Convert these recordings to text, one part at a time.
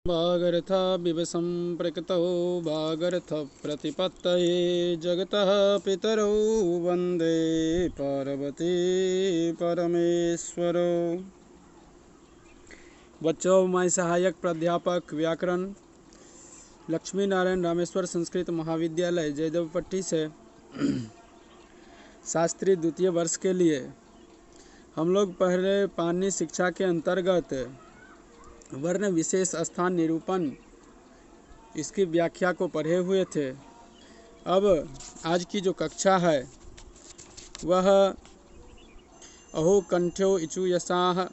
भागरथ विवसंप्रकृतौ भागरथ प्रतिपत्तये जगतः पितरौ वन्दे पार्वती परमेश्वरौ। बच्चों, मैं सहायक प्राध्यापक व्याकरण लक्ष्मी नारायण रामेश्वर संस्कृत महाविद्यालय जयदेवपट्टी से शास्त्री द्वितीय वर्ष के लिए हम लोग पहले पाणिनि शिक्षा के अंतर्गत वर्ण विशेष स्थान निरूपण इसकी व्याख्या को पढ़े हुए थे। अब आज की जो कक्षा है वह अहो कंठ्यो इचु यसाः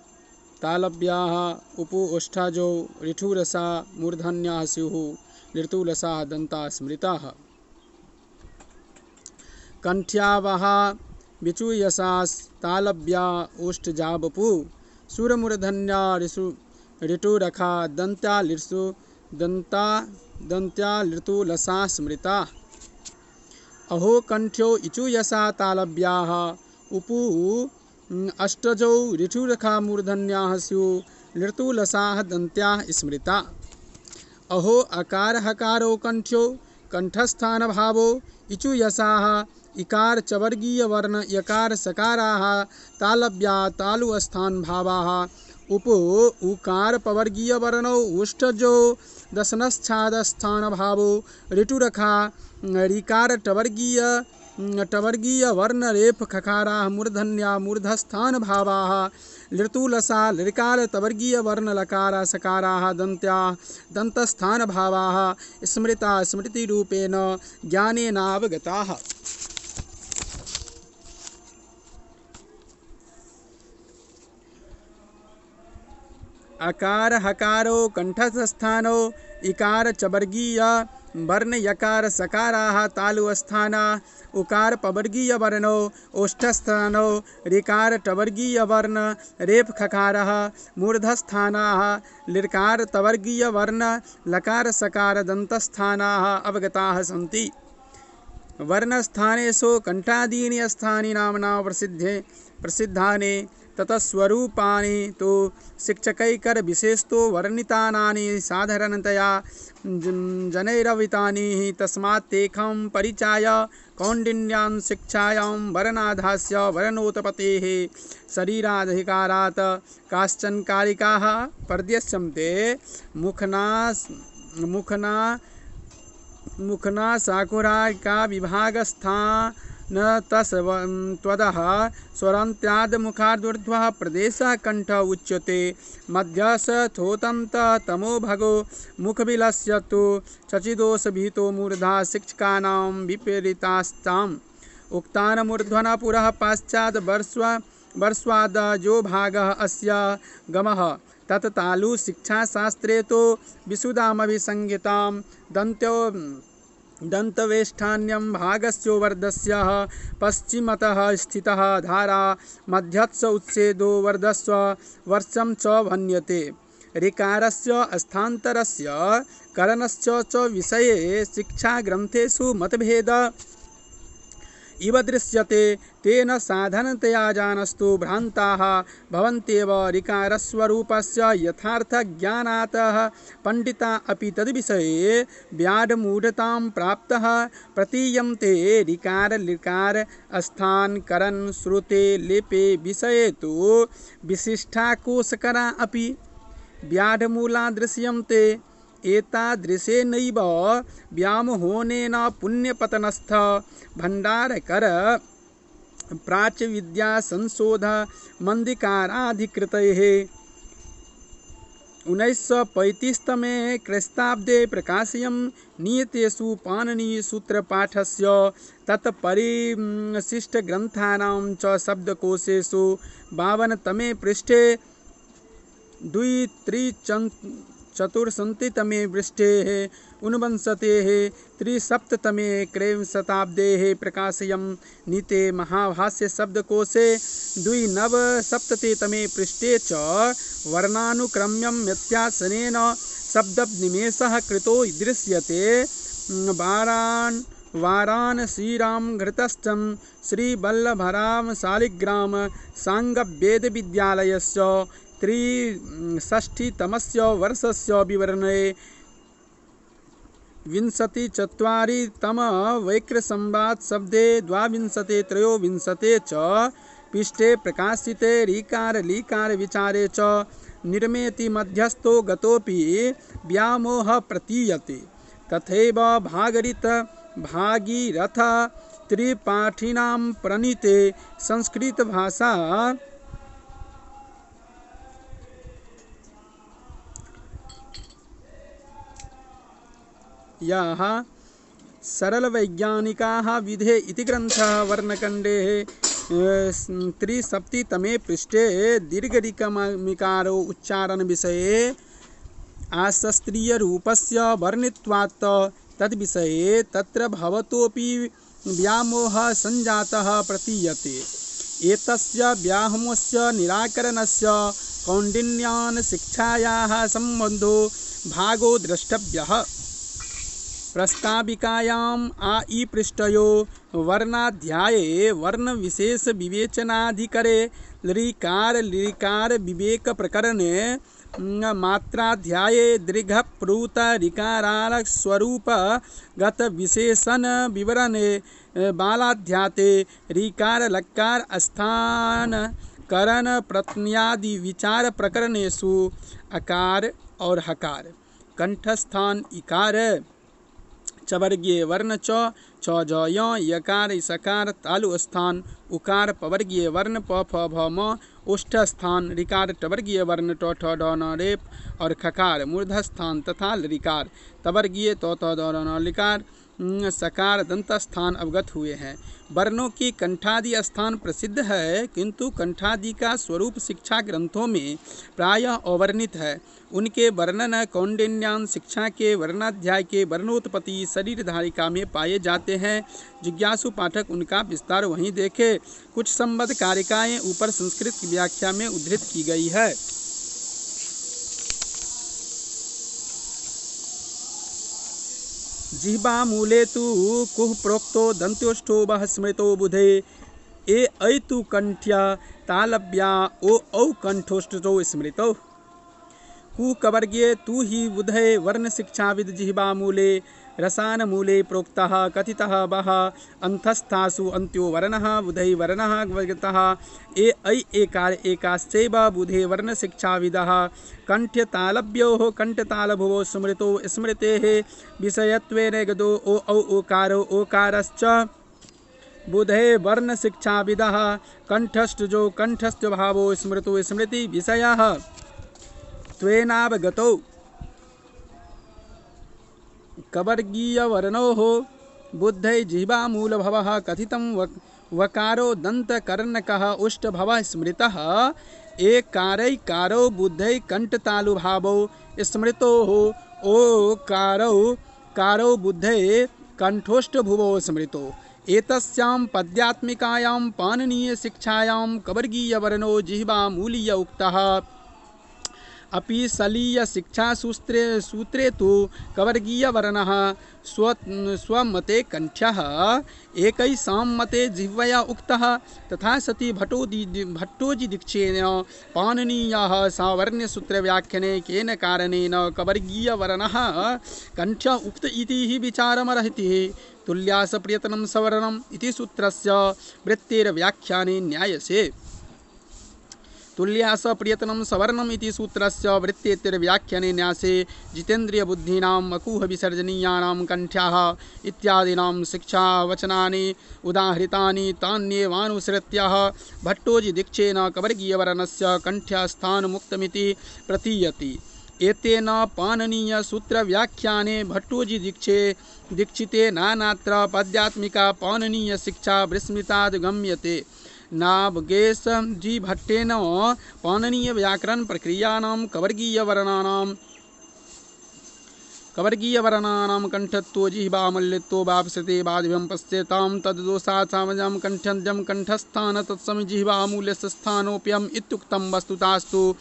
तालव्याः उपु ओष्ठाजो ऋठुरसा मूर्धन्याः स्युः ऋतुलसाः दन्ताः स्मृताः। कंठ्यावः विचूयसास् तालव्या ओष्ठजावपु सूरमूर्धन्या ऋटुरखा दन्त्या ऋतुलसा स्मृता। अहो कंठ्यो इचूयसा तालव्याः उपु अष्टजौ ऋटुरखा मूर्धन्याः स्युः ऋतुलसाः दन्त्याः स्मृता। अहो अकार हकारो कंठ्यो कंठस्थान भावो इचूयसाः इकार चवर्गीय वर्ण यकार सकाराः तालव्या तालुस्थान भावाः उपो उकार पवर्गीय वर्णो उष्ठजो दशनश्छादस्थान भावो ऋटुरखा ऋकार टवर्गीय वर्ण रेफ खकाराः मूर्धन्या मूर्धस्थान भावाः ऋतुलसा ऋकार तवर्गीय वर्ण लकारा सकाराः दन्त्या दन्तस्थान भावाः स्मृता स्मृति रूपेण ज्ञानेनावगताः। अकार हकारो कंठस्थानो इकार चवर्गीय वर्ण यकार सकाराः तालुस्थाना उकार पवर्गीय वर्णो ओष्ठस्थानो ऋकार टवर्गीय वर्ण रेफ खकारः मूर्धस्थानाः लृकार तवर्गीय वर्ण लकार सकार दन्तस्थानाः अवगताः सन्ति। वर्णस्थानेषु कंठादीनि स्थानि नाम्ना प्रसिद्धानि ततस्वरूपाणि तु शिक्षकैकर विशेषतो वर्णितानानि साधारणतया जनैरवितानि तस्मात् तेषां परिचय कौण्डिन्यां शिक्षायां वर्णाधास्य वर्णोत्पत्तेः शरीराधिकारात् काश्चन कारिकाः पर्यस्यन्ते। मुखना साकुराका विभागस्थान तस्वदः स्वरान्त्याद् मुखादूर्ध्वः प्रदेशः कंठ उच्यते। मध्यस्थोतन्त तमो भगो मुखविलस्य तु चचिदोषभीतो मूर्धा शिक्षकानां विपरीतास्ताम् उक्तान् मूर्ध्वना पुरः पश्चात् वर्ष्वाद् जो भागः अस्य गमः तत् तालु शिक्षाशास्त्रे तो विशुदामभिसंहितां दन्तवेष्ठान्यं भागस्य वर्धस्य पश्चिमतः स्थितः धारा मध्यस्थ उच्छेदो वर्धस्व वर्षं च भन्यते। ऋकारस्य स्थान्तरस्य करणस्य च विषये शिक्षाग्रन्थेषु मतभेद इव दृश्यते। तेन साधारणतया जानस्तु भ्रान्ताः भवन्त्येव। ऋकारस्वरूपस्य यथार्थज्ञानातः पण्डिता अपि तद्विषये व्याढमूढतां प्राप्तः प्रतीयन्ते। ऋकार लृकार स्थान करण श्रुते लिपे विषये तु विशिष्टाकोशकरा अपि व्याढमूला दृश्यन्ते। एतादृशेनैव व्यामोहनेन पुण्यपतनस्थ भण्डारकर प्राच्यविद्या संशोध मन्दिकाराधिकृतैः 1935तमे ख्रीस्ताब्दे प्रकाशयं नियतेषु पाणिनीयसूत्रपाठस्य तत्परिशिष्टग्रन्थानां च शब्दकोशेषु 52तमे पृष्ठे 2-3-4तमे पृष्ठे 49-3-7तमे क्रैशताब्देः प्रकाशयं नीते महाभाष्य शब्दकोशे 2-9-7तमे पृष्ठे च वर्णानुक्रम्यं व्यत्यासनेन शब्दनिमेषः कृतो दृश्यते। वाराणसीरां घृतस्थं श्रीवल्लभराम शालिग्राम सांगवेदविद्यालयस्य त्रिषष्टितमस्य वर्षस्य विवरणे 24तमवैक्रसंवादशब्दे 22-23 च पृष्ठे प्रकाशिते ऋकार लीकार विचारे च निर्मेति मध्यस्थो गतोपि व्यामोह प्रतीयते। तथैव भागीरथ त्रिपाठिनां प्रणीते संस्कृतभाषा यः सरलवैज्ञानिकाः विधे इति ग्रन्थः वर्णखण्डे 63तमे पृष्ठे दीर्घरिकमिकारो उच्चारणविषये आशास्त्रीयरूपस्य वर्णित्वात् तद्विषये तत्र भवतोऽपि व्यामोहः सञ्जातः प्रतीयते। एतस्य व्यामोहस्य निराकरणस्य कौण्डिन्यान् शिक्षायाः सम्बन्धो भागो द्रष्टव्यः। प्रस्ताविकायाम् ई पृष्ठयो वर्णाध्याये वर्णविशेषविवेचनाधिकरे ऋकार विवेक प्रकरणे मात्राध्याये दीर्घप्लुत ऋकारास्वरूपगत विशेषण विवरणे बालाध्याते ऋकार लकार स्थान करण प्रत्ययादि विचार प्रकरणेषु अकार और हकार कंठस्थान इकार चवर्गीय वर्ण च ज य यकार सकार तालु स्थान उकार पवर्गीय वर्ण प फ भ म ओष्ठ स्थान ऋकार टवर्गीय वर्ण ट ठ ड न रेप और खकार मूर्धस्थान तथा ऋकार तवर्गीय त द न लिकार सकार दंत स्थान अवगत हुए हैं। वर्णों की कंठादि स्थान प्रसिद्ध है, किंतु कंठादि का स्वरूप शिक्षा ग्रंथों में प्रायः अवर्णित है। उनके वर्णन कौंडिन्यान शिक्षा के वर्णाध्याय के वर्णोत्पत्ति शरीर धारिका में पाए जाते हैं। जिज्ञासु पाठक उनका विस्तार वहीं देखे। कुछ संबद्ध कारिकाएं ऊपर संस्कृत की व्याख्या में उद्धृत की गई है। जिह्वामूले तु कुः प्रोक्तो दन्त्योष्ठो वः स्मृतो बुधे ऐतु कंठ्या तालव्या औ कंठोष्ठो स्मृतो। कुकवर्गे तु हि बुधे वर्ण शिक्षाविद जिह्वामूले रसानमूले प्रोक्तः कथितः वः अंतस्थासु अन्त्यो वर्णः बुधै वर्णः वर्गतः ऐ एकार एकाश्चैव बुधे वर्ण शिक्षाविदः कंठ्यतालव्योः कंठतालभुवो स्मृतो स्मृतेः विषयत्वेन गदो ओ ओकारो ओकारश्च बुधे वर्ण शिक्षाविदः कंठस्थजो कंठस्थभावो स्मृतो स्मृति विषयः त्वेनावगतौ। कवर्गीय वर्णोः बुद्धै जिह्वामूलभवः कथितं वकारो दन्तकर्णकः उष्टभवः स्मृतः एकारैकारो बुद्धै कंठतालुभावो स्मृतोः ओकारो कारो बुद्धै कंठोष्ठभुवो स्मृतो। एतस्यां पद्यात्मिकायां पाणिनीयशिक्षायां कवर्गीयवर्णो जिह्वामूलीय उक्तः अपि सलीय शिक्षा सूत्रे तु कवर्गीयवर्णः स्वमते कंठ्यः एकैषां मते जिह्वया उक्तः। तथा सति भट्टोजिदीक्षेण पाणिनीयः सावर्ण्यसूत्रव्याख्याने केन कारणेन कवर्गीयवर्णः कंठ्य उक्त इति हि विचारमर्हति। तुल्यास प्रयत्नं सवर्णम् इति सूत्रस्य वृत्तेर्व्याख्याने न्यायसे। तुल्यास प्रयत्नं सवर्णम् इति सूत्रस्य वृत्तेर्व्याख्याने न्यासे जितेन्द्रियबुद्धीनां अकुह विसर्जनीयानां कंठ्याः इत्यादीनां शिक्षावचनानि उदाहृतानि तान्येवानुसृत्य भट्टोजिदीक्षेण कवर्गीयवर्णस्य कंठ्यस्थानमुक्तमिति प्रतीयते। एतेन पाणिनीयसूत्रव्याख्याने भट्टोजिदीक्षिते नानात्र पद्यात्मिका पाणिनीयशिक्षा विस्मृताद्गम्यते। नावगेशजीभट्टेन पाणिनीय व्याकरण प्रक्रियाणां कवर्गीयवर्णानां कंठत्वो जिह्वामूल्यत्वो वापसते बाधिभ्यं पश्यतां तद्दोषात् सामजं कंठ्यं कंठस्थान तत्सम जिह्वामूल्यस्य स्थानोऽप्यम् इत्युक्तं। वस्तुतास्तु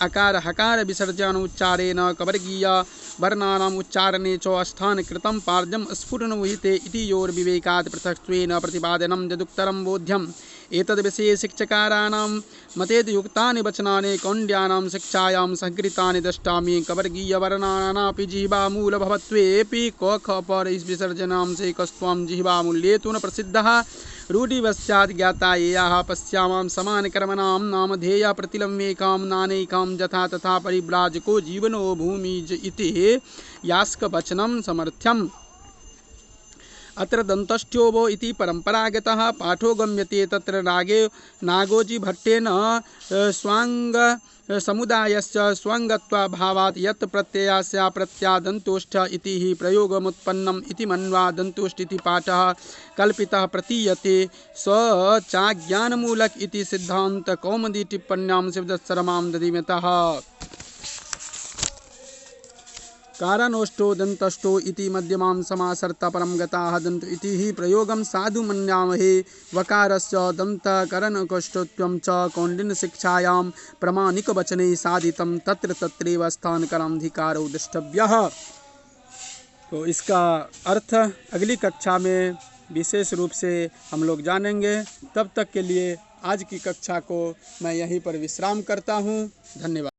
अकार हकार विसर्जनोच्चारेण कवर्गीयवर्णानाम् उच्चारणे च स्थानकृतं पार्जं स्फुटनविहिते इति योर्विवेकात् पृथक्त्वेन प्रतिपादनं यदुक्तरं बोध्यम्। एतद्विषये शिक्षकाराणां मतेद्युक्तानि वचनानि कौण्डिन्यानां शिक्षायां सहकृतानि द्रष्टामि। कवर्गीयवर्णानापि जिह्वामूलभवत्वेऽपि क ख पर विसर्जनांशेकस्त्वं जिह्वामूल्येतु न प्रसिद्धः रूढिवशात् ज्ञाता येयाः पश्यामां समानकर्मणां नामधेयः प्रतिलम्येकां नानैकां यथा तथा परिव्राजको जीवनो भूमिज इति यास्कवचनं समर्थ्यम्। अत्र दन्तष्ठ्योभो इति परम्परागतः पाठो गम्यते। तत्र नागोजीभट्टेन स्वाङ्गसमुदायस्य स्वाङ्गत्वाभावात् यत् प्रत्ययस्य प्रत्यादन्तोष्ठ इति हि प्रयोगमुत्पन्नम् इति मन्वा दन्तोष्ठ इति पाठः कल्पितः प्रतीयते। स चाज्ञानमूलक इति सिद्धान्तकौमुदी टिप्पण्यां शिवदत्तशर्मां दधीमतः। कारणोष्ठो दन्तष्ठो इति मध्यमां समासर्त परं गताः दन्त इति हि प्रयोगं साधु मन्यामहे। वकारस्य दन्तकरणकोष्ठत्वं च कौण्डिन्यशिक्षायां प्रामाणिकवचने साधितं तत्र तत्रैव स्थानकराधिकारो द्रष्टव्यः। तो इसका अर्थ अगली कक्षा में विशेष रूप से हम लोग जानेंगे। तब तक के लिए आज की कक्षा को मैं यहीं पर विश्राम करता हूँ। धन्यवाद।